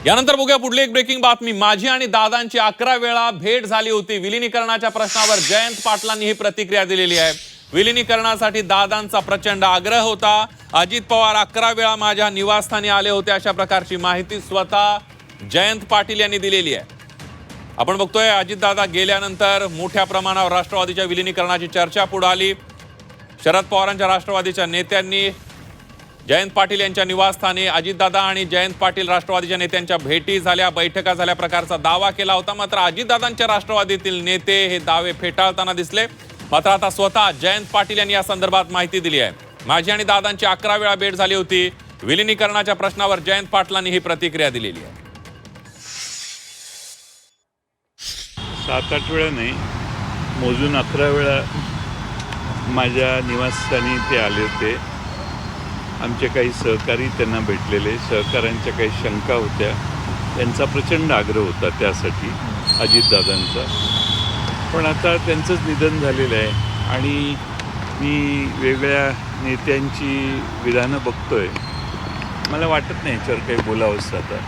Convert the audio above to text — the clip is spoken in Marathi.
यानंतर बघूया पुढली एक ब्रेकिंग बातमी। माझी आणि दादांची 11 वेळा भेट झाली होती। विलिनीकरणाच्या प्रश्नावर जयंत पाटलांनी ही प्रतिक्रिया दिलेली आहे। विलिनीकरणासाठी दादांचा प्रचंड आग्रह होता। अजित पवार 11 वेळा माझ्या निवासस्थानी आले होते, अशा प्रकारची माहिती स्वतः जयंत पाटील यांनी दिलेली आहे। आपण बघतोय अजितदादा गेल्यानंतर मोठ्या प्रमाणावर राष्ट्रवादीच्या विलिनीकरणाची चर्चा पुढे आली। शरद पवारांच्या राष्ट्रवादीच्या नेत्यांनी जयंत पाटील यांच्या निवासस्थानी अजितदादा आणि जयंत पाटील राष्ट्रवादीच्या नेत्यांच्या भेटी झाल्या, बैठका झाल्या प्रकारचा दावा केला होता। मात्र अजितदादांच्या राष्ट्रवादीतील नेते हे दावे फेटाळताना दिसले। मात्र आता स्वतः जयंत पाटील यांनी या संदर्भात माहिती दिली आहे। माझी आणि दादांची 11 वेळा भेट झाली होती। विलिनीकरणाच्या प्रश्नावर जयंत पाटलांनी ही प्रतिक्रिया दिलेली आहे। 7-8 वेळा नाही, मोजून 11 वेळा माझ्या निवासस्थानी ते आले होते। आमचे काही सहकारी त्यांना भेटलेले, सहकाऱ्यांच्या काही शंका होत्या, त्यांचा प्रचंड आग्रह होता त्यासाठी अजितदादांचा। पण आता त्यांचंच निधन झालेलं आहे आणि मी वेगळ्या नेत्यांची विधानं बघतोय, मला वाटत नाही याच्यावर काही बोलावंसं आता।